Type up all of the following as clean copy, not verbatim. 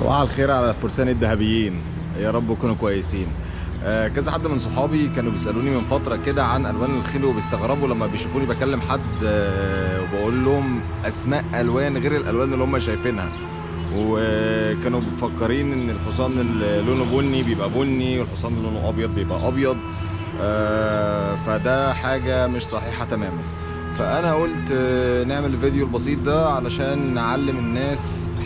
صباح الخير على الفرسان الذهبيين، يا رب يكونوا كويسين. كذا حد من صحابي كانوا بيسألوني من فترة كده عن ألوان الخيل، وبيستغربوا لما بيشوفوني بكلم حد وبقول لهم أسماء ألوان غير الألوان اللي هم شايفينها، وكانوا مفكرين إن الحصان اللي لونه بني بيبقى بني والحصان اللي لونه أبيض بيبقى أبيض. فده حاجة مش صحيحة تماما. فأنا قلت نعمل الفيديو البسيط ده علشان نعلم الناس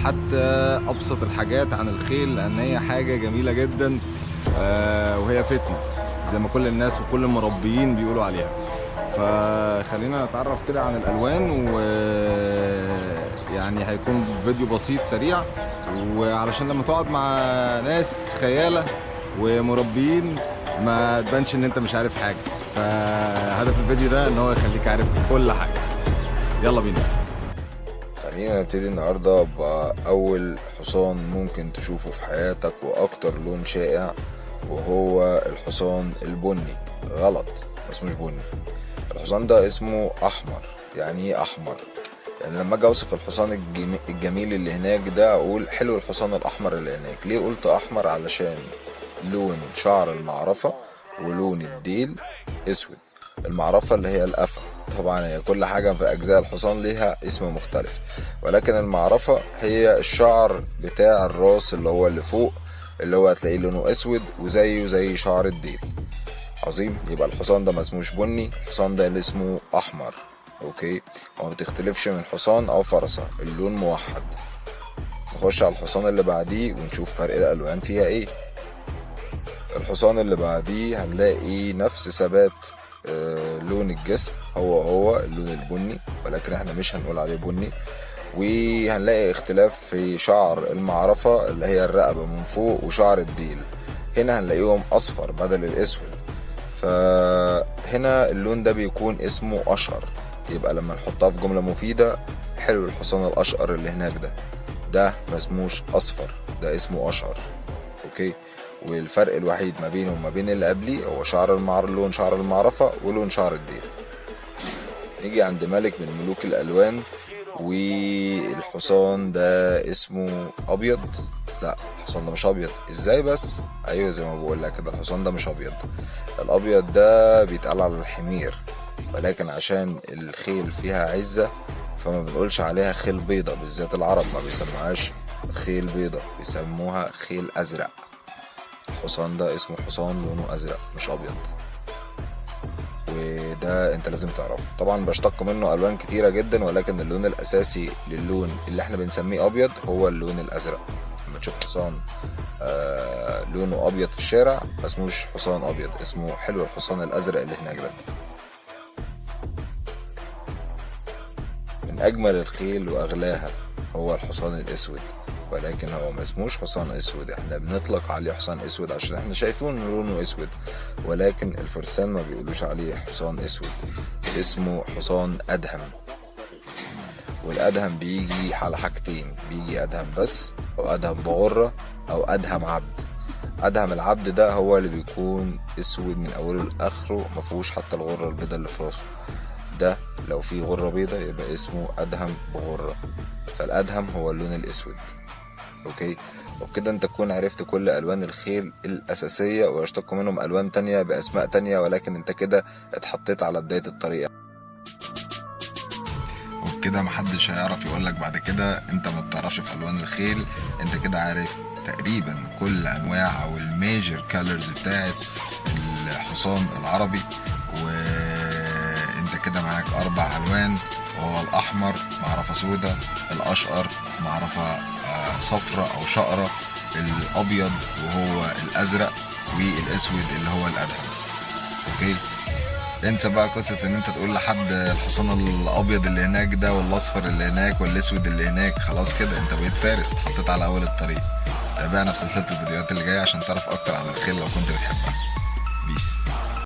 حتى ابسط الحاجات عن الخيل، لان هي حاجه جميله جدا وهي فتنه زي ما كل الناس وكل المربيين بيقولوا عليها. فخلينا نتعرف كده عن الالوان، ويعني هيكون فيديو بسيط سريع، وعلشان لما تقعد مع ناس خياله ومربيين ما تبانش ان انت مش عارف حاجه. فهدف الفيديو ده ان هو يخليك عارف كل حاجه. يلا بينا. خلينا نبتدي النهاردة بأول حصان ممكن تشوفه في حياتك وأكتر لون شائع، وهو الحصان البني. غلط، اسمه مش بني. الحصان ده اسمه أحمر. يعني ايه أحمر؟ يعني لما أجي أوصف الحصان الجميل اللي هناك ده أقول حلو الحصان الأحمر اللي هناك. ليه قلت أحمر؟ علشان لون شعر المعرفة ولون الديل أسود. المعرفة اللي هي القفا، طبعا هي كل حاجة في أجزاء الحصان ليها اسم مختلف، ولكن المعرفة هي الشعر بتاع الراس اللي هو اللي فوق، اللي هو هتلاقيه لونه أسود وزيه زي شعر الديل. عظيم. يبقى الحصان ده ما اسموش بني، الحصان ده اللي اسمه أحمر. أوكي، وما بتختلفش من حصان أو فرسة، اللون موحد. نخش على الحصان اللي بعديه ونشوف فرق الألوان فيها إيه. الحصان اللي بعديه هنلاقي نفس ثبات لون الجسم، هو اللون البني، ولكن احنا مش هنقول عليه بني. وهنلاقي اختلاف في شعر المعرفة اللي هي الرقبة من فوق وشعر الديل، هنا هنلاقيهم اصفر بدل الاسود. فهنا اللون ده بيكون اسمه اشقر. يبقى لما نحطها في جملة مفيدة، حلو الحصان الاشقر اللي هناك ده ما اسموش اصفر، ده اسمه اشقر. اوكي، والفرق الوحيد ما بينه وما بين اللي قبليه هو لون شعر المعرفة ولون شعر الديل. نيجي عند ملك من ملوك الألوان، والحصان ده اسمه أبيض. لا، الحصان ده مش أبيض. ازاي بس؟ أيوة زي ما بقول لك كده، الحصان ده مش أبيض. الأبيض ده بيتقال على الحمير، ولكن عشان الخيل فيها عزة فما بنقولش عليها خيل بيضة. بالذات العرب ما بيسموهاش خيل بيضة، بيسموها خيل أزرق. الحصان ده اسمه حصان لونه ازرق مش ابيض، وده انت لازم تعرفه. طبعا بشتق منه الوان كتيره جدا، ولكن اللون الاساسي للون اللي احنا بنسميه ابيض هو اللون الازرق. لما تشوف حصان لونه ابيض في الشارع ما اسموش حصان ابيض، اسمه حلو الحصان الازرق اللي هناك ده. من اجمل الخيل واغلاها هو الحصان الاسود، ولكن هو ما اسموش حصان اسود. احنا بنطلق عليه حصان اسود عشان احنا شايفين لونه اسود، ولكن الفرسان ما بيقولوش عليه حصان اسود، اسمه حصان ادهم. والادهم بيجي على حاجتين، بيجي ادهم بس، او ادهم بغرة، او ادهم عبد. ادهم العبد ده هو اللي بيكون اسود من اوله لاخره، ما فيهوش حتى الغرة البيضاء اللي في راسه. ده لو فيه غرة بيضاء يبقى اسمه ادهم بغرة. فالادهم هو اللون الاسود. اوكي، وبكده انت تكون عرفت كل الوان الخيل الاساسية، ويشتق منهم الوان تانية باسماء تانية، ولكن انت كده اتحطيت على بداية الطريق، وبكده محدش هيعرف يقولك بعد كده انت ما بتعرفش في الوان الخيل. انت كده عارف تقريبا كل انواع او الميجر كالرز بتاعت الحصان العربي. وانت كده معاك 4 الوان، وهو الاحمر معرفة سودة، الاشقر معرفة صفرة او شقرة، الابيض وهو الازرق، والاسود اللي هو الادهم. اوكي، انسى بقى قصة ان انت تقول لحد الحصان الابيض اللي هناك ده والاصفر اللي هناك والاسود اللي هناك. خلاص كده انت بقيت فارس، اتحطيت على اول الطريق. تابعنا في سلسلة الفيديوهات اللي جاية عشان تعرف اكتر عن الخيل لو كنت بتحبها. بيس.